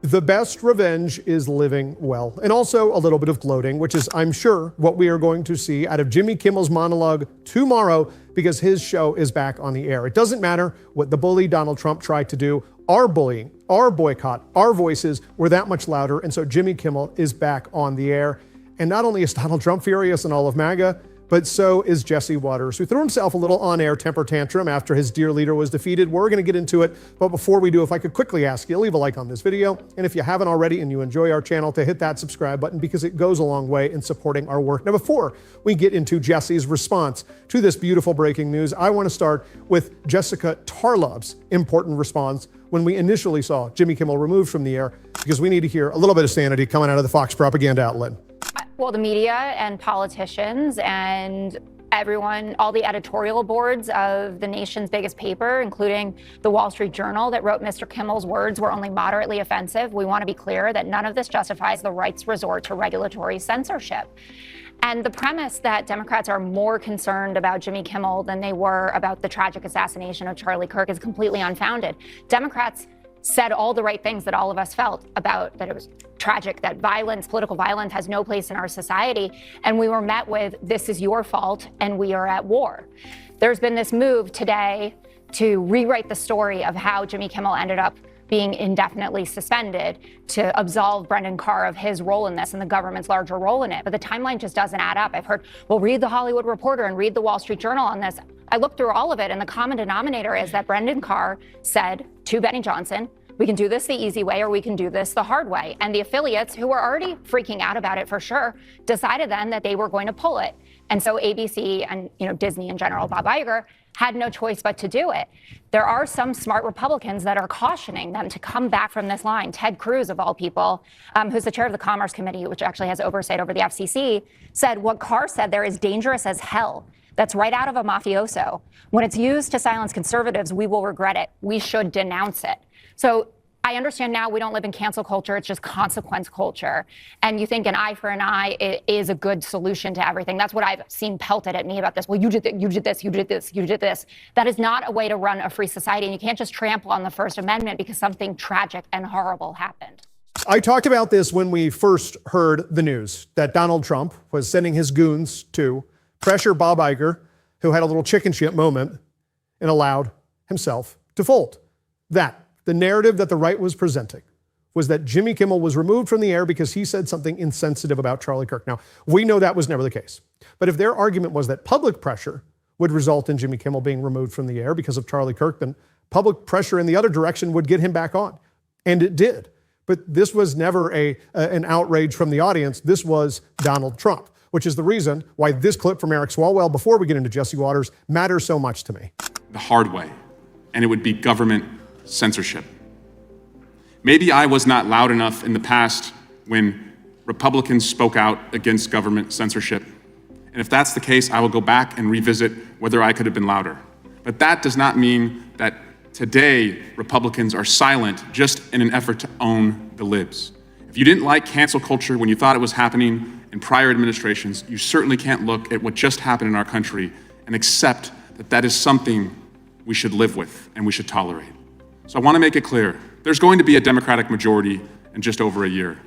The best revenge is living well, and also a little bit of gloating, which is, I'm sure, what we are going to see out of Jimmy Kimmel's monologue tomorrow, because his show is back on the air. It doesn't matter what the bully Donald Trump tried to do. Our bullying, our boycott, our voices were that much louder, and so Jimmy Kimmel is back on the air. And not only is Donald Trump furious and all of MAGA, but so is Jesse Waters, who threw himself a little on-air temper tantrum after his dear leader was defeated. We're going to get into it, but before we do, if I could quickly ask you, leave a like on this video, and if you haven't already and you enjoy our channel, to hit that subscribe button, because it goes a long way in supporting our work. Now, before we get into Jesse's response to this beautiful breaking news, I want to start with Jessica Tarlov's important response when we initially saw Jimmy Kimmel removed from the air, because we need to hear a little bit of sanity coming out of the Fox propaganda outlet. Well, the media and politicians and everyone, all the editorial boards of the nation's biggest paper, including the Wall Street Journal, that wrote Mr. Kimmel's words were only moderately offensive. We want to be clear that none of this justifies the right's resort to regulatory censorship. And the premise that Democrats are more concerned about Jimmy Kimmel than they were about the tragic assassination of Charlie Kirk is completely unfounded. Democrats said all the right things that all of us felt about, that it was tragic, that violence, political violence, has no place in our society. And we were met with, this is your fault and we are at war. There's been this move today to rewrite the story of how Jimmy Kimmel ended up being indefinitely suspended, to absolve Brendan Carr of his role in this and the government's larger role in it. But the timeline just doesn't add up. I've heard, well, read the Hollywood Reporter and read the Wall Street Journal on this. I looked through all of it, and the common denominator is that Brendan Carr said to Benny Johnson, we can do this the easy way or we can do this the hard way. And the affiliates, who were already freaking out about it for sure, decided then that they were going to pull it. And so ABC and Disney in general, Bob Iger, had no choice but to do it. There are some smart Republicans that are cautioning them to come back from this line. Ted Cruz, of all people, who's the chair of the Commerce Committee, which actually has oversight over the FCC, said what Carr said there is dangerous as hell. That's right out of a mafioso. When it's used to silence conservatives, we will regret it. We should denounce it. So I understand now we don't live in cancel culture. It's just consequence culture. And you think an eye for an eye is a good solution to everything. That's what I've seen pelted at me about this. Well, you did this, you did this, you did this, you did this. That is not a way to run a free society. And you can't just trample on the First Amendment because something tragic and horrible happened. I talked about this when we first heard the news that Donald Trump was sending his goons to pressure Bob Iger, who had a little chicken shit moment and allowed himself to fold. That the narrative that the right was presenting was that Jimmy Kimmel was removed from the air because he said something insensitive about Charlie Kirk. Now, we know that was never the case. But if their argument was that public pressure would result in Jimmy Kimmel being removed from the air because of Charlie Kirk, then public pressure in the other direction would get him back on. And it did. But this was never an outrage from the audience. This was Donald Trump, which is the reason why this clip from Eric Swalwell, before we get into Jesse Waters, matters so much to me. The hard way, and it would be government censorship. Maybe I was not loud enough in the past when Republicans spoke out against government censorship. And if that's the case, I will go back and revisit whether I could have been louder. But that does not mean that today Republicans are silent just in an effort to own the libs. If you didn't like cancel culture when you thought it was happening in prior administrations, you certainly can't look at what just happened in our country and accept that that is something we should live with and we should tolerate. So I want to make it clear, there's going to be a Democratic majority in just over a year.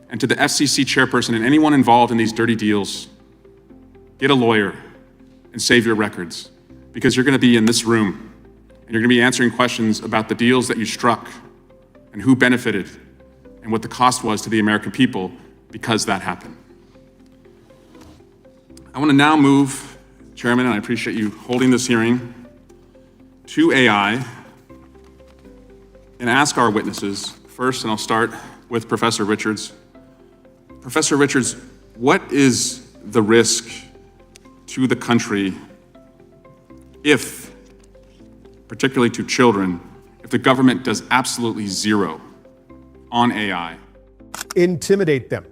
And to the FCC chairperson and anyone involved in these dirty deals, get a lawyer and save your records, because you're going to be in this room and you're going to be answering questions about the deals that you struck and who benefited and what the cost was to the American people because that happened. I want to now move, Chairman, and I appreciate you holding this hearing, to AI and ask our witnesses first, and I'll start with Professor Richards. Professor Richards, what is the risk to the country if, particularly to children, if the government does absolutely zero on AI? Intimidate them.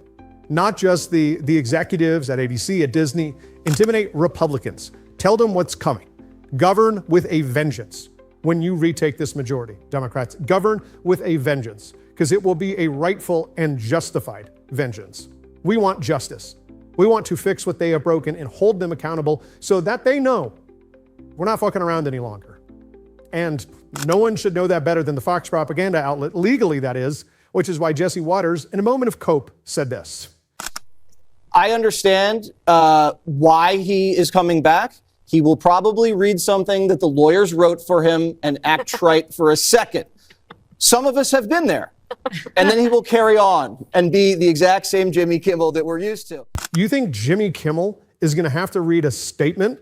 Not just the executives at ABC, at Disney. Intimidate Republicans. Tell them what's coming. Govern with a vengeance. When you retake this majority, Democrats, govern with a vengeance, because it will be a rightful and justified vengeance. We want justice. We want to fix what they have broken and hold them accountable so that they know we're not fucking around any longer. And no one should know that better than the Fox propaganda outlet, legally that is, which is why Jesse Waters, in a moment of cope, said this. I understand why he is coming back. He will probably read something that the lawyers wrote for him and act trite for a second. Some of us have been there. And then he will carry on and be the exact same Jimmy Kimmel that we're used to. You think Jimmy Kimmel is going to have to read a statement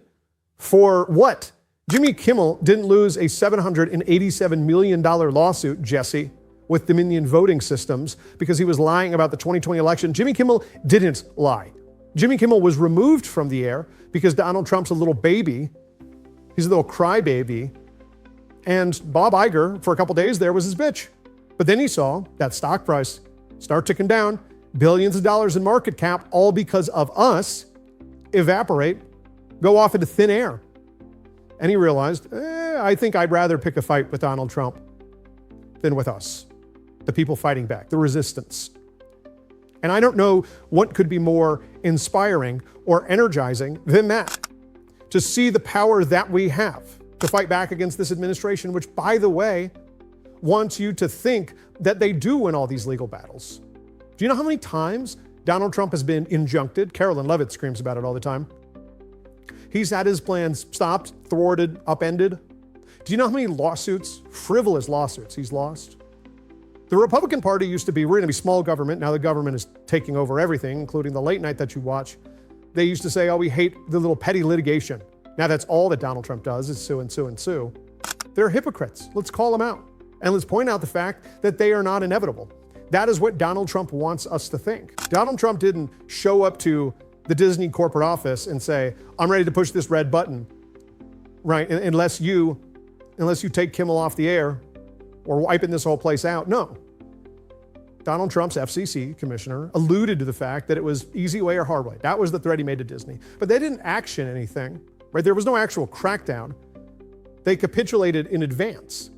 for what? Jimmy Kimmel didn't lose a $787 million lawsuit, Jesse, with Dominion voting systems because he was lying about the 2020 election. Jimmy Kimmel didn't lie. Jimmy Kimmel was removed from the air because Donald Trump's a little baby. He's a little crybaby. And Bob Iger, for a couple days there, was his bitch. But then he saw that stock price start ticking down, billions of dollars in market cap, all because of us, evaporate, go off into thin air. And he realized, I think I'd rather pick a fight with Donald Trump than with us, the people fighting back, the resistance. And I don't know what could be more inspiring or energizing than that, to see the power that we have to fight back against this administration, which, by the way, wants you to think that they do win all these legal battles. Do you know how many times Donald Trump has been injuncted? Carolyn Levitt screams about it all the time. He's had his plans stopped, thwarted, upended. Do you know how many lawsuits, frivolous lawsuits, he's lost? The Republican Party used to be, we're going to be small government. Now the government is taking over everything, including the late night that you watch. They used to say, oh, we hate the little petty litigation. Now that's all that Donald Trump does is sue and sue and sue. They're hypocrites. Let's call them out. And let's point out the fact that they are not inevitable. That is what Donald Trump wants us to think. Donald Trump didn't show up to the Disney corporate office and say, I'm ready to push this red button, right? Unless you take Kimmel off the air or wiping this whole place out. No. Donald Trump's FCC commissioner alluded to the fact that it was easy way or hard way. That was the threat he made to Disney. But they didn't action anything, right? There was no actual crackdown. They capitulated in advance.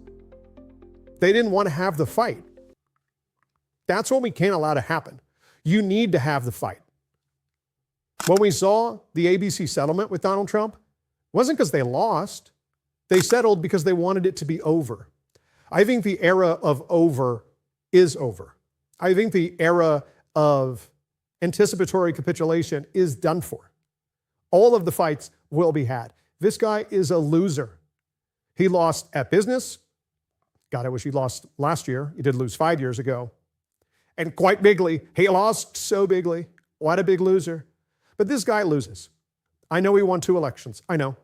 They didn't want to have the fight. That's what we can't allow to happen. You need to have the fight. When we saw the ABC settlement with Donald Trump, it wasn't because they lost. They settled because they wanted it to be over. I think the era of over is over. I think the era of anticipatory capitulation is done for. All of the fights will be had. This guy is a loser. He lost at business. God, I wish he lost last year. He did lose 5 years ago. And quite bigly. He lost so bigly. What a big loser. But this guy loses. I know he won 2 elections. I know.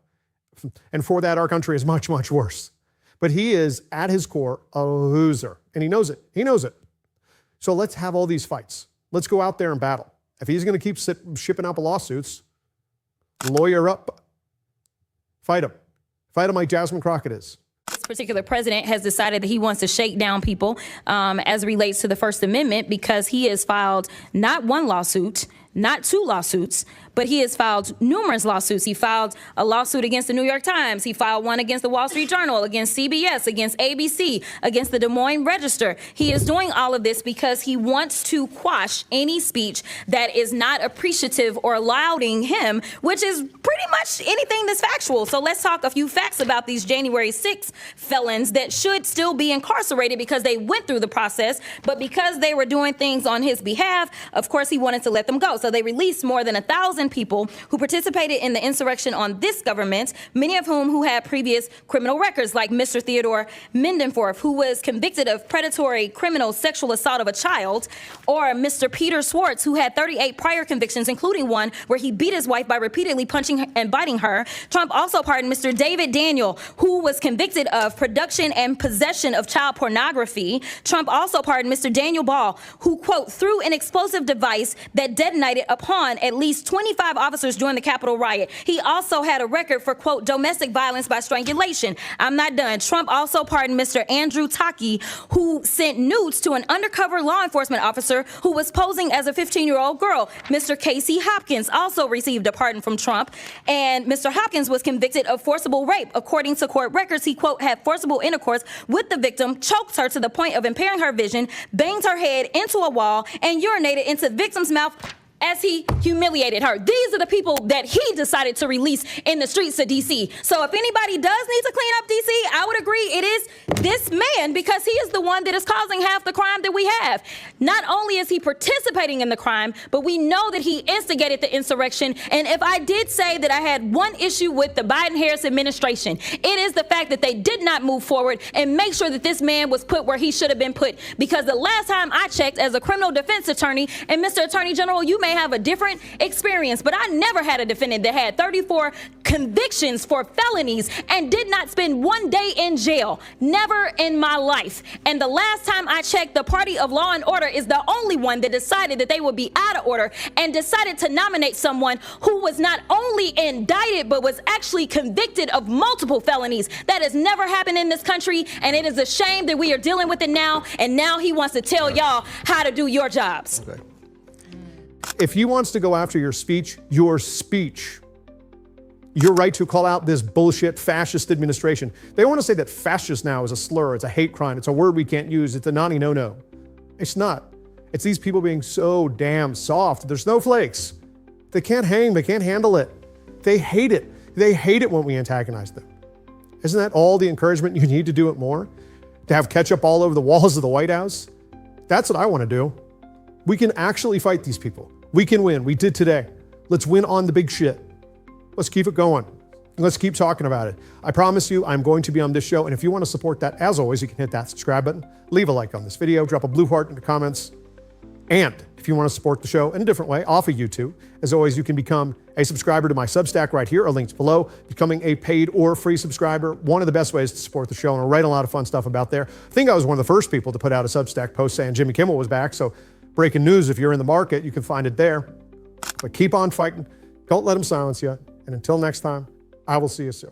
And for that, our country is much, much worse. But he is, at his core, a loser. And he knows it. He knows it. So let's have all these fights. Let's go out there and battle. If he's going to keep shipping out lawsuits, lawyer up. Fight him. Fight him like Jasmine Crockett is. This particular president has decided that he wants to shake down people as it relates to the First Amendment because he has filed not 1 lawsuit, not 2 lawsuits, but he has filed numerous lawsuits. He filed a lawsuit against the New York Times. He filed one against the Wall Street Journal, against CBS, against ABC, against the Des Moines Register. He is doing all of this because he wants to quash any speech that is not appreciative or lauding him, which is pretty much anything that's factual. So let's talk a few facts about these January 6th felons that should still be incarcerated because they went through the process, but because they were doing things on his behalf, of course, he wanted to let them go. So they released more than 1,000 people who participated in the insurrection on this government, many of whom who had previous criminal records, like Mr. Theodore Mendenforth, who was convicted of predatory criminal sexual assault of a child, or Mr. Peter Schwartz, who had 38 prior convictions, including one where he beat his wife by repeatedly punching and biting her. Trump also pardoned Mr. David Daniel, who was convicted of production and possession of child pornography. Trump also pardoned Mr. Daniel Ball, who, quote, threw an explosive device that detonated upon at least 25 officers during the Capitol riot. He also had a record for, quote, domestic violence by strangulation. I'm not done. Trump also pardoned Mr. Andrew Taki, who sent nudes to an undercover law enforcement officer who was posing as a 15-year-old girl. Mr. Casey Hopkins also received a pardon from Trump, and Mr. Hopkins was convicted of forcible rape. According to court records, he, quote, had forcible intercourse with the victim, choked her to the point of impairing her vision, banged her head into a wall, and urinated into the victim's mouth as he humiliated her. These are the people that he decided to release in the streets of DC. So if anybody does need to clean up DC, I would agree it is this man, because he is the one that is causing half the crime that we have. Not only is he participating in the crime, but we know that he instigated the insurrection. And if I did say that I had one issue with the Biden-Harris administration, it is the fact that they did not move forward and make sure that this man was put where he should have been put. Because the last time I checked as a criminal defense attorney, and Mr. Attorney General, you may have a different experience, but I never had a defendant that had 34 convictions for felonies and did not spend one day in jail. Never in my life. And the last time I checked, the party of law and order is the only one that decided that they would be out of order and decided to nominate someone who was not only indicted, but was actually convicted of multiple felonies. That has never happened in this country, and it is a shame that we are dealing with it now, and now he wants to tell y'all how to do your jobs. Okay. If he wants to go after your speech, your right to call out this bullshit fascist administration. They want to say that fascist now is a slur, it's a hate crime, it's a word we can't use, it's a naughty no-no. It's not. It's these people being so damn soft. They're snowflakes. They can't hang, they can't handle it. They hate it. They hate it when we antagonize them. Isn't that all the encouragement you need to do it more? To have ketchup all over the walls of the White House? That's what I want to do. We can actually fight these people. We can win. We did today. Let's win on the big shit. Let's keep it going. Let's keep talking about it. I promise you, I'm going to be on this show. And if you want to support that, as always, you can hit that subscribe button, leave a like on this video, drop a blue heart in the comments. And if you want to support the show in a different way, off of YouTube, as always, you can become a subscriber to my Substack right here, or links below. Becoming a paid or free subscriber, one of the best ways to support the show, and I write a lot of fun stuff about there. I think I was one of the first people to put out a Substack post saying Jimmy Kimmel was back, so breaking news, if you're in the market, you can find it there. But keep on fighting. Don't let them silence you. And until next time, I will see you soon.